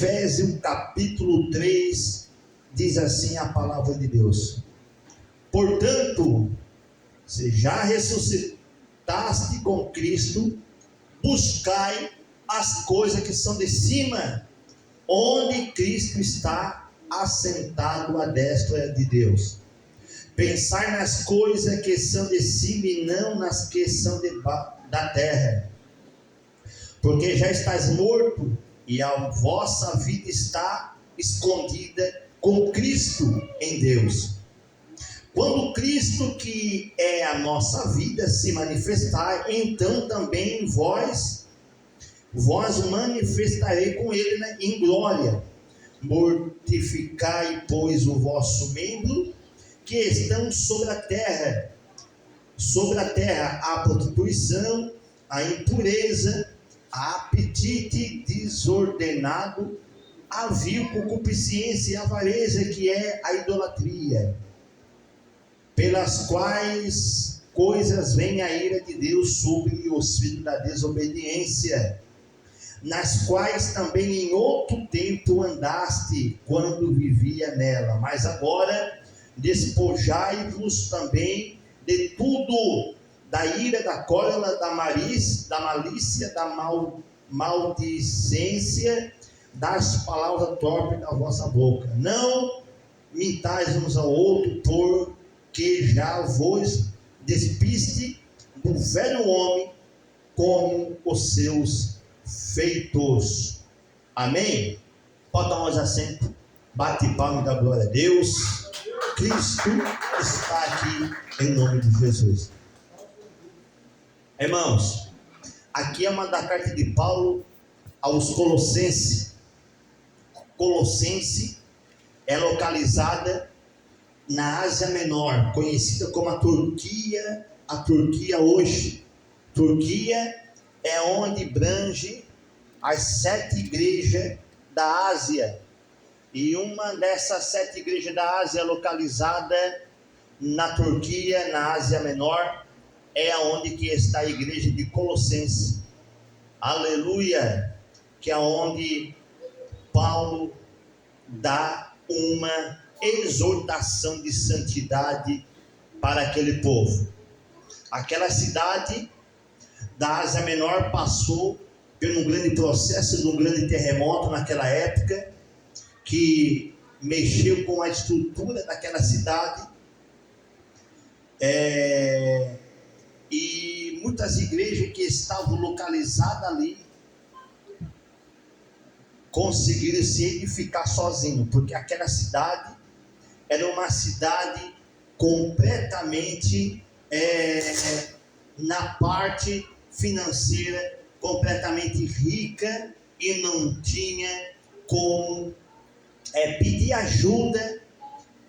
Efésios capítulo 3, diz assim a palavra de Deus: portanto, se já ressuscitaste com Cristo, buscai as coisas que são de cima, onde Cristo está assentado à destra de Deus. Pensai nas coisas que são de cima e não nas que são da terra, porque já estás morto e a vossa vida está escondida com Cristo em Deus. Quando Cristo, que é a nossa vida, se manifestar, então também vós manifestarei com ele em glória. Mortificai, pois, o vosso membro que estão sobre a terra, a prostituição, a impureza, a apetite desordenado, a vil concupiscência e a avareza, que é a idolatria, pelas quais coisas vem a ira de Deus sobre os filhos da desobediência, nas quais também em outro tempo andaste, quando vivia nela, mas agora despojai-vos também de tudo, da ira, da cólera, da malícia, da maldicência, das palavras torpes da vossa boca. Não mintais uns ao outro, porque já vos despiste do velho homem como os seus feitos. Amém? Pode dar mais assento, bate palma e dá glória a Deus. Cristo está aqui em nome de Jesus. Irmãos, aqui é uma da carta de Paulo aos Colossenses. Colossense é localizada na Ásia Menor, conhecida como a Turquia hoje. Turquia é onde abrange as 7 igrejas da Ásia. E uma dessas 7 igrejas da Ásia, localizada na Turquia, na Ásia Menor, é onde que está a igreja de Colossenses. Aleluia! Que é onde Paulo dá uma exortação de santidade para aquele povo. Aquela cidade da Ásia Menor passou por um grande processo, de um grande terremoto naquela época, que mexeu com a estrutura daquela cidade, e muitas igrejas que estavam localizadas ali conseguiram se edificar sozinhos, porque aquela cidade era uma cidade completamente na parte financeira completamente rica, e não tinha como pedir ajuda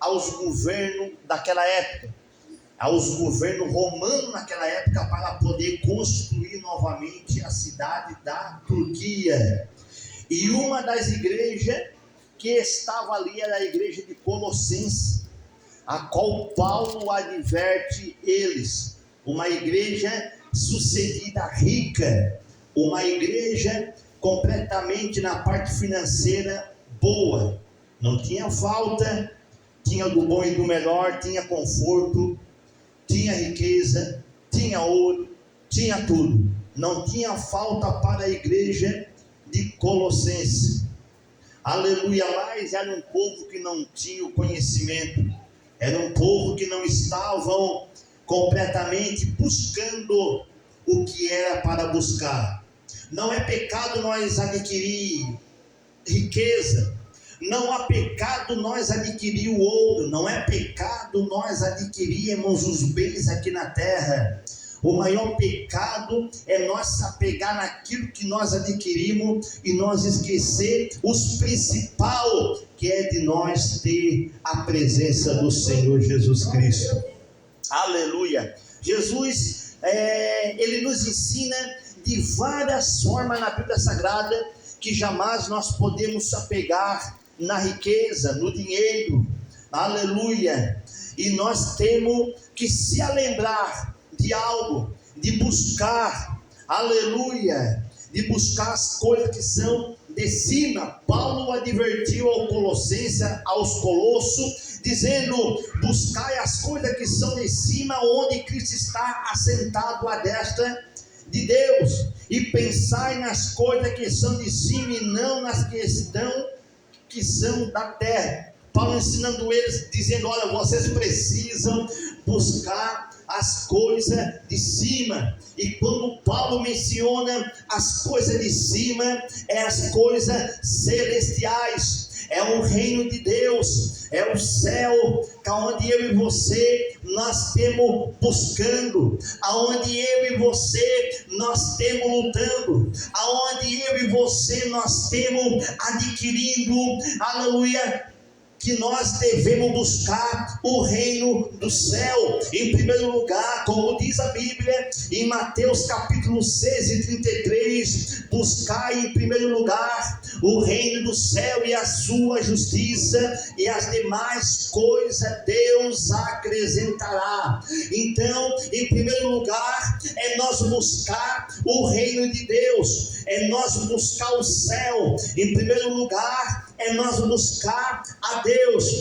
aos governos daquela época, aos governos romanos naquela época, para poder construir novamente a cidade da Turquia. E uma das igrejas que estava ali era a igreja de Colossenses, a qual Paulo adverte eles, uma igreja sucedida rica, uma igreja completamente na parte financeira boa, não tinha falta, tinha do bom e do melhor, tinha conforto, tinha riqueza, tinha ouro, tinha tudo, não tinha falta para a igreja de Colossenses. Aleluia. Mas era um povo que não tinha o conhecimento, era um povo que não estavam completamente buscando o que era para buscar. Não é pecado nós adquirir riqueza, não há pecado nós adquirir o ouro, não é pecado nós adquirirmos os bens aqui na terra. O maior pecado é nós se apegar naquilo que nós adquirimos e nós esquecer os principal, que é de nós ter a presença do Senhor Jesus Cristo. Aleluia. Jesus, ele nos ensina de várias formas na Bíblia Sagrada que jamais nós podemos se apegar na riqueza, no dinheiro. Aleluia. E nós temos que se lembrar de algo, de buscar, aleluia, de buscar as coisas que são de cima. Paulo advertiu aos Colossos, dizendo: buscai as coisas que são de cima, onde Cristo está assentado à destra de Deus, e pensai nas coisas que são de cima, e não nas que são da terra. Paulo ensinando eles, dizendo: olha, vocês precisam buscar as coisas de cima. E quando Paulo menciona as coisas de cima, é as coisas celestiais, é o reino de Deus, é o céu, onde eu e você nós temos buscando, aonde eu e você nós temos lutando, aonde eu e você nós temos adquirindo, aleluia, que nós devemos buscar o reino do céu. Em primeiro lugar, como diz a Bíblia em Mateus capítulo 6 e 33, buscai em primeiro lugar o reino do céu e a sua justiça, e as demais coisas Deus acrescentará. Então, em primeiro lugar, é nós buscar o reino de Deus, é nós buscar o céu. Em primeiro lugar, é nós buscar a Deus.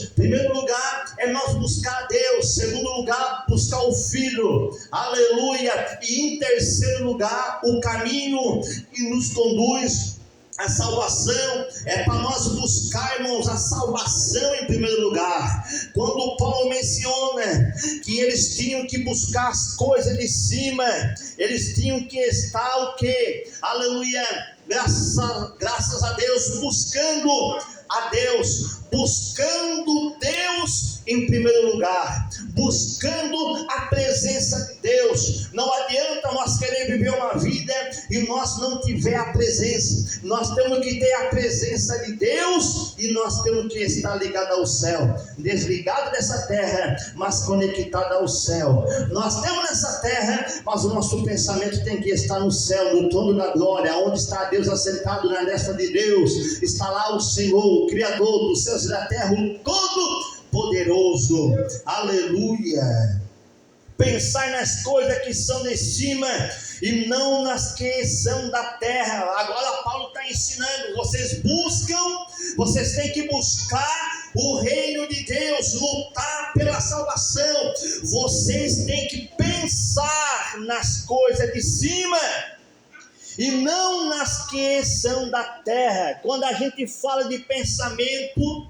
Em primeiro lugar, é nós buscar a Deus. Em segundo lugar, buscar o Filho, aleluia. E em terceiro lugar, o caminho que nos conduz a salvação, é para nós buscarmos a salvação em primeiro lugar. Quando Paulo menciona que eles tinham que buscar as coisas de cima, eles tinham que estar o quê? Aleluia, graças a Deus, buscando a Deus, buscando Deus em primeiro lugar, buscando a presença de Deus. Não adianta nós querer viver uma vida e nós não tiver a presença. Nós temos que ter a presença de Deus, e nós temos que estar ligados ao céu, desligado dessa terra, mas conectado ao céu. Nós temos nessa terra, mas o nosso pensamento tem que estar no céu, no trono da glória, onde está Deus assentado na destra de Deus. Está lá o Senhor, o Criador dos céus e da terra, o Todo-Poderoso. Aleluia. Pensar nas coisas que são de cima e não nas que são da terra. Agora Paulo está ensinando: vocês têm que buscar o reino de Deus, lutar pela salvação. Vocês têm que pensar nas coisas de cima e não nas que são da terra. Quando a gente fala de pensamento,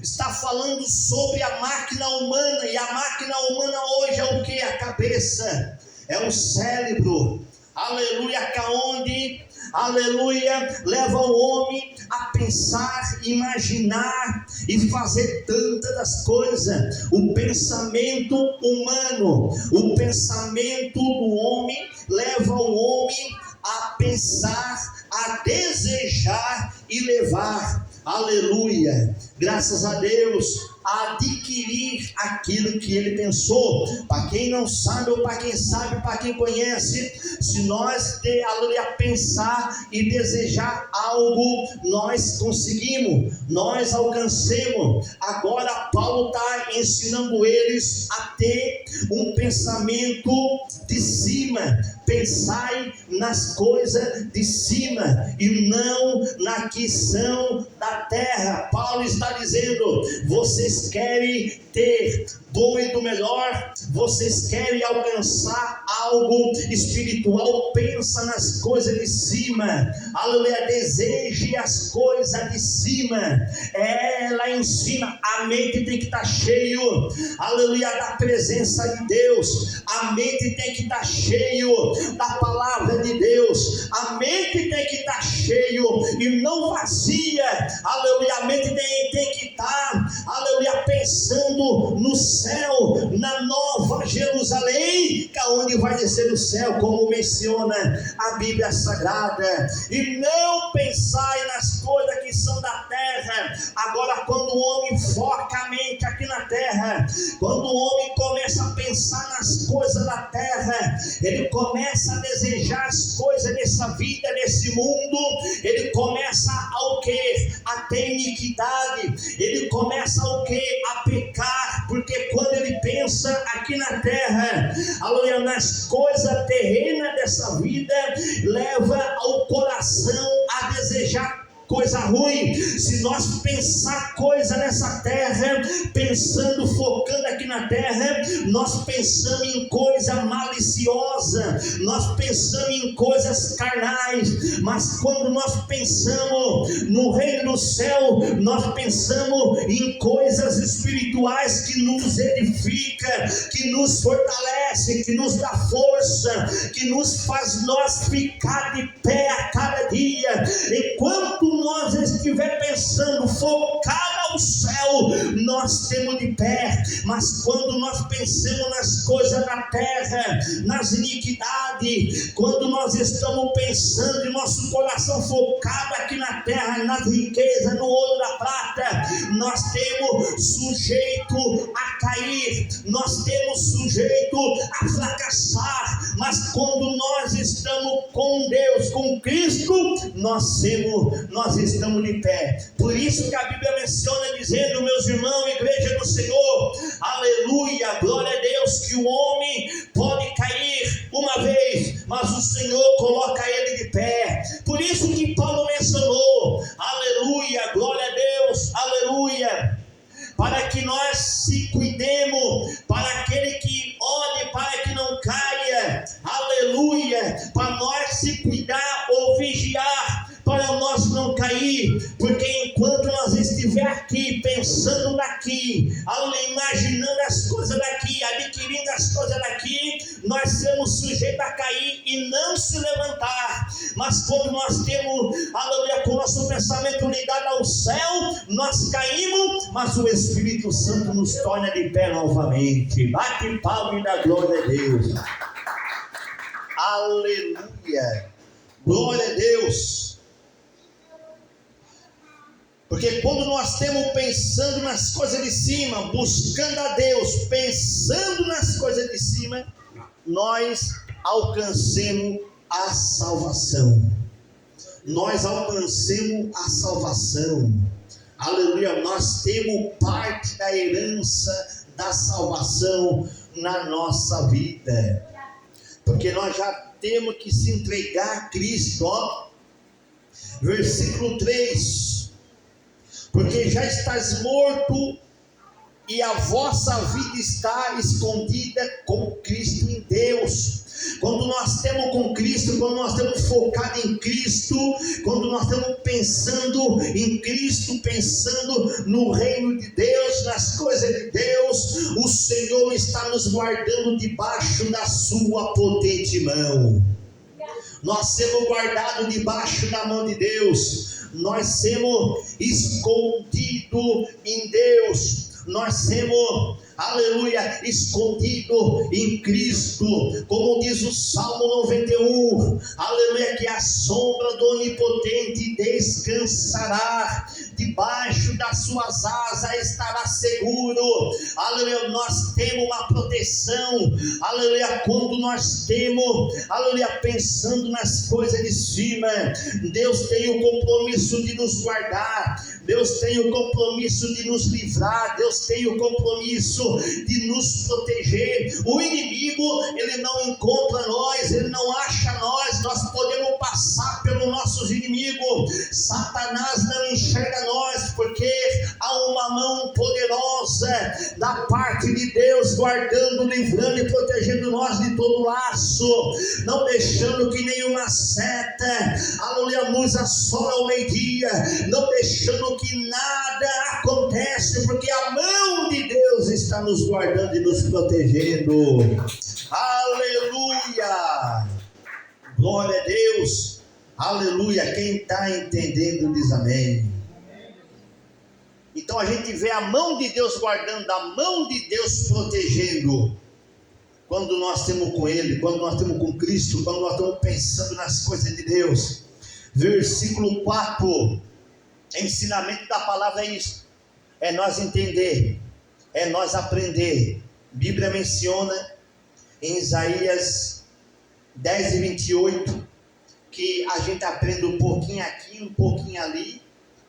está falando sobre a máquina humana, e a máquina humana hoje é o que? A cabeça, é o cérebro, aleluia, que onde, aleluia, leva o homem a pensar, imaginar e fazer tantas das coisas. O pensamento humano, o pensamento do homem leva o homem a pensar, a desejar e levar, aleluia, graças a Deus, a adquirir aquilo que ele pensou. Para quem não sabe, ou para quem sabe, para quem conhece, se nós pensar e desejar algo, nós conseguimos, nós alcancemos. Agora Paulo está ensinando eles a ter um pensamento de cima. Pensai nas coisas de cima e não na que são da terra. Paulo está dizendo: vocês querem ter bom e do melhor, vocês querem alcançar algo espiritual, pensa nas coisas de cima, aleluia, deseje as coisas de cima. Lá em cima a mente tem que estar cheio, aleluia, da presença de Deus. A mente tem que estar cheio da palavra de Deus. A mente tem que estar cheio e não vazia, aleluia. A mente tem que estar, aleluia, pensando no céu, na nova Jerusalém, que é onde vai descer o céu, como menciona a Bíblia Sagrada. E não pensai nas coisas que são da terra. Agora, quando o homem foca a mente aqui na terra, quando o homem começa a pensar nas coisas da terra, ele começa a desejar as coisas dessa vida, desse mundo, ele começa ao que? A ter iniquidade, ele começa ao que? A pecar, porque quando ele pensa aqui na terra, aleluia, nas coisas terrenas dessa vida, leva ao coração a desejar coisa ruim. Se nós pensar coisa nessa terra, pensando, focando aqui na terra, nós pensamos em coisa maliciosa, nós pensamos em coisas carnais. Mas quando nós pensamos no reino do céu, nós pensamos em coisas espirituais que nos edifica, que nos fortalece, que nos dá força, que nos faz nós ficar de pé a cada dia. Enquanto nós estiver pensando focado ao céu, nós temos de pé. Mas quando nós pensamos nas coisas da terra, nas iniquidades, quando nós estamos pensando em nosso coração focado aqui na terra, nas riquezas, no ouro, na prata, nós temos sujeito a cair, nós temos sujeito a fracassar. Mas quando nós estamos com Deus, com Cristo, nós estamos de pé. Por isso que a Bíblia menciona dizendo, meus irmãos, igreja do Senhor, aleluia, glória a Deus, que o homem pode cair uma vez, mas o Senhor coloca ele de pé. Por isso que Paulo mencionou, aleluia, glória a Deus, aleluia, para que nós se cuidemos, para aquele que ore, para que não caia, aleluia, para nós se cuidar ou vigiar, para nós não cair, porque enquanto nós estiver aqui, pensando daqui, imaginando as coisas daqui, adquirindo as coisas daqui, nós somos sujeitos a cair e não se levantar. Mas quando nós temos, aleluia, com o nosso pensamento ligado ao céu, nós caímos, mas o Espírito Santo nos torna de pé novamente. Bate palma e dá glória a Deus. Aleluia, glória a Deus. Porque quando nós estamos pensando nas coisas de cima, buscando a Deus, pensando nas coisas de cima, nós alcancemos a salvação. Nós alcancemos a salvação. Aleluia, nós temos parte da herança da salvação na nossa vida. Porque nós já temos que se entregar a Cristo, ó. Versículo 3. Porque já estás morto e a vossa vida está escondida com Cristo em Deus. Quando nós temos com Cristo, quando nós estamos focados em Cristo, quando nós estamos pensando em Cristo, pensando no reino de Deus, nas coisas de Deus, o Senhor está nos guardando debaixo da sua potente mão. Nós somos guardados debaixo da mão de Deus. Nós somos escondidos em Deus. Nós somos, aleluia, escondido em Cristo, como diz o Salmo 91, aleluia, que a sombra do Onipotente descansará, debaixo das suas asas estará seguro, aleluia. Nós temos uma proteção, aleluia, quando nós temos, aleluia, pensando nas coisas de cima. Deus tem o compromisso de nos guardar, Deus tem o compromisso de nos livrar, Deus tem o compromisso de nos proteger. O inimigo, ele não encontra nós, ele não acha nós. Nós podemos passar pelos nossos inimigos, Satanás não enxerga nós, porque há uma mão poderosa da parte de Deus, guardando, livrando e protegendo nós de todo laço, não deixando que nenhuma seta, aleluia, nos assola ao meio-dia, não deixando que nada acontece, porque a mão de Deus está nos guardando e nos protegendo. Aleluia, glória a Deus, aleluia. Quem está entendendo diz amém. Então a gente vê a mão de Deus guardando, a mão de Deus protegendo, quando nós temos com Ele, quando nós temos com Cristo, quando nós estamos pensando nas coisas de Deus. Versículo 4, ensinamento da palavra é isso, é nós entender, é nós aprender. A Bíblia menciona em Isaías 10 e 28, que a gente aprende um pouquinho aqui, um pouquinho ali,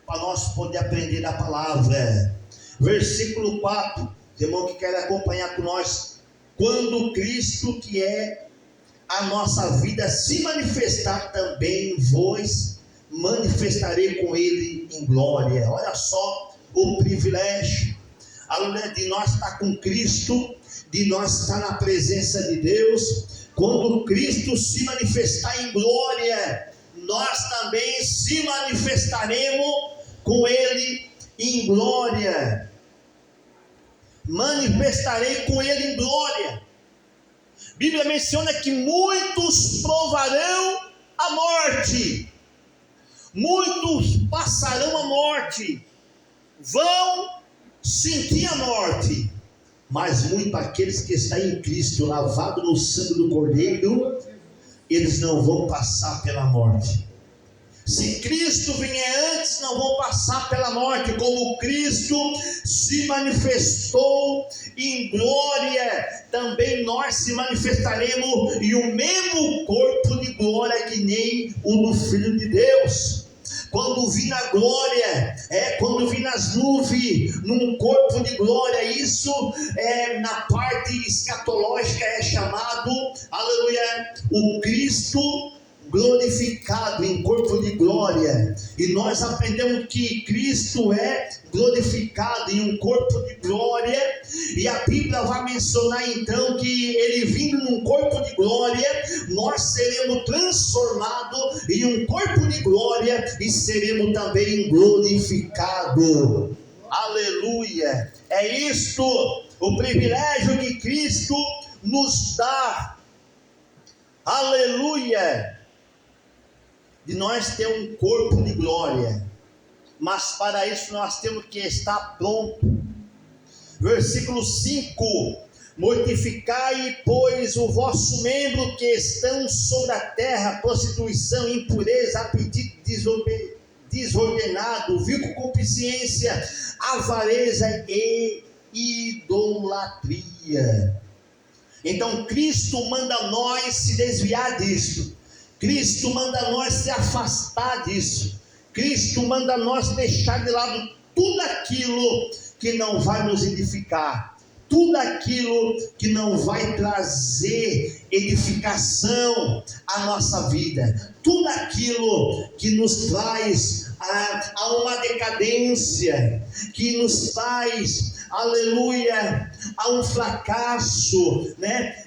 para nós poder aprender a palavra. Versículo 4, irmão que quer acompanhar com nós: quando Cristo, que é a nossa vida, se manifestar, também vos manifestarei com ele em glória. Olha só o privilégio, aleluia, de nós estar com Cristo, de nós estar na presença de Deus. Quando Cristo se manifestar em glória, nós também se manifestaremos com ele em glória. Manifestarei com ele em glória. A Bíblia menciona que muitos provarão a morte, muitos passarão a morte, vão sentir a morte, mas muitos aqueles que estão em Cristo, lavados no sangue do Cordeiro, eles não vão passar pela morte. Se Cristo vier antes, não vão passar pela morte. Como Cristo se manifestou em glória, também nós se manifestaremos em um mesmo corpo de glória, que nem o do Filho de Deus. Quando vir na glória, quando vir nas nuvens, num corpo de glória, isso na parte escatológica é chamado, aleluia, o Cristo glorificado em corpo de glória. E nós aprendemos que Cristo é glorificado em um corpo de glória, e a Bíblia vai mencionar então que ele vindo num corpo de glória, nós seremos transformados em um corpo de glória e seremos também glorificados. Aleluia! É isto o privilégio que Cristo nos dá. Aleluia! De nós ter um corpo de glória, mas para isso nós temos que estar pronto. Versículo 5: mortificai, pois, o vosso membro que estão sobre a terra, prostituição, impureza, apetite desordenado, vil concupiscência, avareza e idolatria. Então Cristo manda nós se desviar disso. Cristo manda nós se afastar disso. Cristo manda nós deixar de lado tudo aquilo que não vai nos edificar, tudo aquilo que não vai trazer edificação à nossa vida, tudo aquilo que nos traz a uma decadência, que nos traz, aleluia, a um fracasso, né?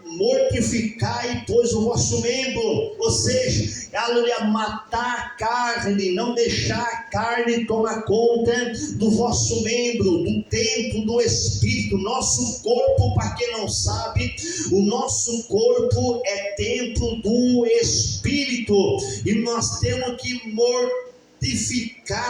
Mortificai, pois, o vosso membro, ou seja, aleluia, matar a carne, não deixar a carne tomar conta do vosso membro, do templo do Espírito. Nosso corpo, para quem não sabe, o nosso corpo é templo do Espírito, e nós temos que mortificar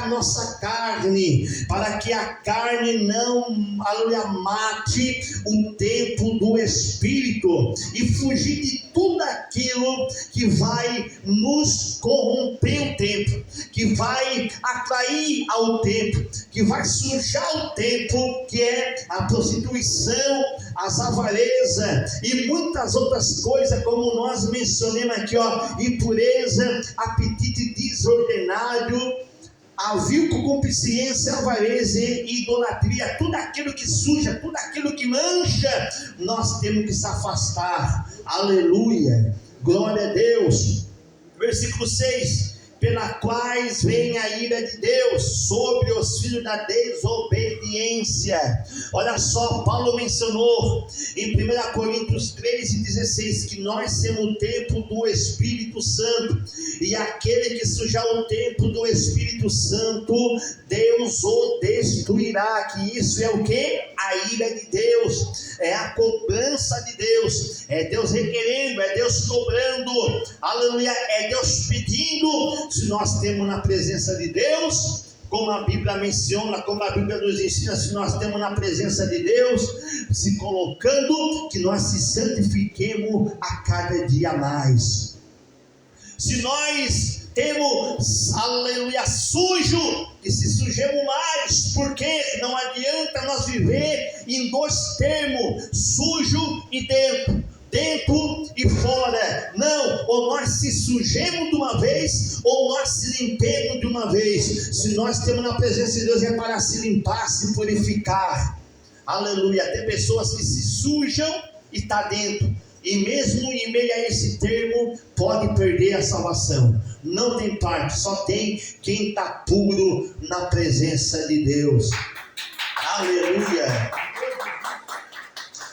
nossa carne, para que a carne não, aleluia, mate o templo do Espírito, e fugir de tudo aquilo que vai nos corromper o templo, que vai atrair ao templo, que vai sujar o templo, que é a prostituição, as avarezas e muitas outras coisas, como nós mencionamos aqui, impureza, apetite desordenado, a vil concupiscência, avareza e idolatria. Tudo aquilo que suja, tudo aquilo que mancha, nós temos que se afastar. Aleluia, glória a Deus. Versículo 6: pela quais vem a ira de Deus sobre os filhos da desobediência. Olha só, Paulo mencionou em 1 Coríntios 3:16 que nós somos o templo do Espírito Santo, e aquele que sujar o templo do Espírito Santo, Deus o destruirá. Que isso é o que? A ira de Deus, é a cobrança de Deus, é Deus requerendo, é Deus cobrando, aleluia, é Deus pedindo. Se nós temos na presença de Deus, como a Bíblia menciona, como a Bíblia nos ensina, se nós temos na presença de Deus, se colocando, que nós se santifiquemos a cada dia mais. Se nós temos, aleluia, sujo, que se sujemos mais, porque não adianta nós viver em dois termos, sujo e dentro e fora. Não, ou nós se sujemos de uma vez, ou nós se limpemos de uma vez. Se nós temos na presença de Deus, é para se limpar, se purificar. Aleluia. Tem pessoas que se sujam e está dentro, e mesmo em meio a esse termo, pode perder a salvação. Não tem parte, só tem quem está puro na presença de Deus. Aleluia!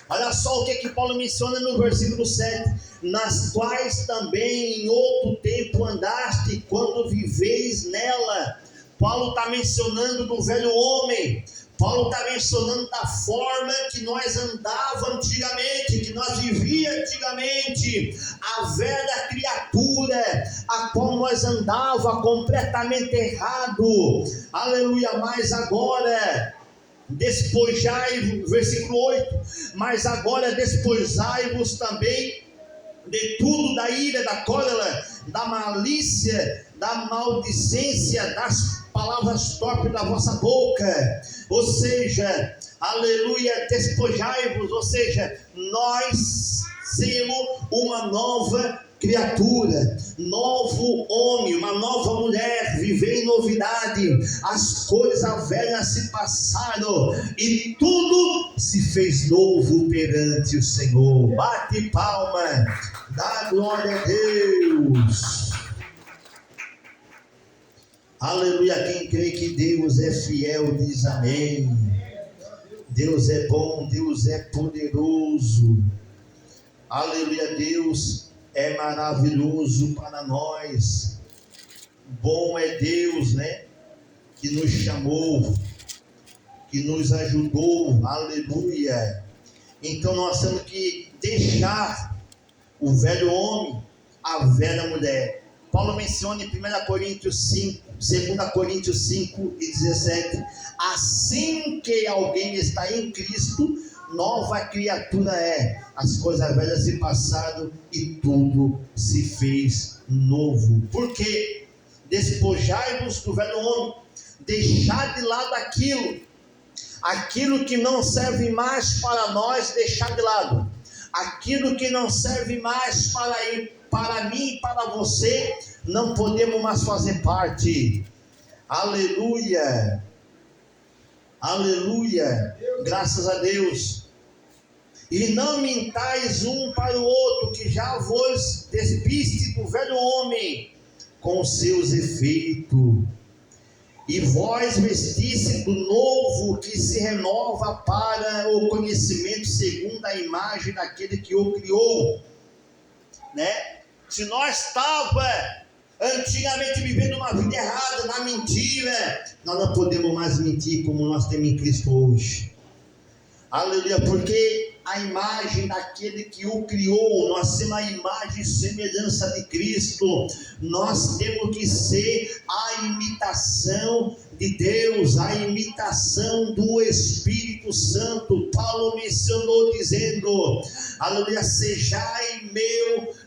Olha só o que Paulo menciona no versículo 7: nas quais também em outro tempo andaste, quando viveis nela. Paulo está mencionando do velho homem. Paulo está mencionando da forma que nós andávamos antigamente, que nós vivíamos antigamente, a velha criatura, a qual nós andava completamente errado. Aleluia! Mas agora despojai-vos, versículo 8, mas agora despojai-vos também de tudo, da ira, da cólera, da malícia, da maldicência, das palavras torpes da vossa boca. Ou seja, aleluia, despojai-vos, ou seja, nós somos uma nova criatura, novo homem, uma nova mulher, viver em novidade. As coisas velhas se passaram e tudo se fez novo perante o Senhor. Bate palma, dá glória a Deus. Aleluia. Quem crê que Deus é fiel diz amém. Deus é bom, Deus é poderoso. Aleluia. Deus é maravilhoso para nós. Bom é Deus, né? Que nos chamou, que nos ajudou. Aleluia. Então nós temos que deixar o velho homem, a velha mulher. Paulo menciona em 1 Coríntios 5, 2 Coríntios 5 e 17: assim que alguém está em Cristo, nova criatura é. As coisas velhas se passaram e tudo se fez novo. Porque despojai-vos do velho homem, deixar de lado aquilo que não serve mais para nós, deixar de lado. Aquilo que não serve mais para mim e para você, não podemos mais fazer parte. Aleluia. Aleluia. Graças a Deus. E não mintais um para o outro, que já vos despiste do velho homem com seus efeitos, e vós vestisse do novo, que se renova para o conhecimento segundo a imagem daquele que o criou, né? Se nós estávamos antigamente vivendo uma vida errada, na mentira, nós não podemos mais mentir como nós temos em Cristo hoje. Aleluia. Porque a imagem daquele que o criou, nós temos a imagem e semelhança de Cristo. Nós temos que ser a imitação de Deus, a imitação do Espírito Santo. Paulo mencionou dizendo, aleluia, sejai meu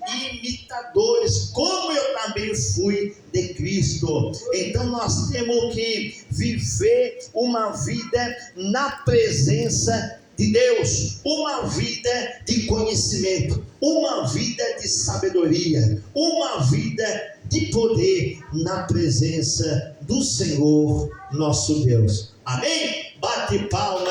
imitadores, como eu também fui de Cristo. Então nós temos que viver uma vida na presença de Deus, uma vida de conhecimento, uma vida de sabedoria, uma vida de poder na presença do Senhor nosso Deus. Amém? Bate palma.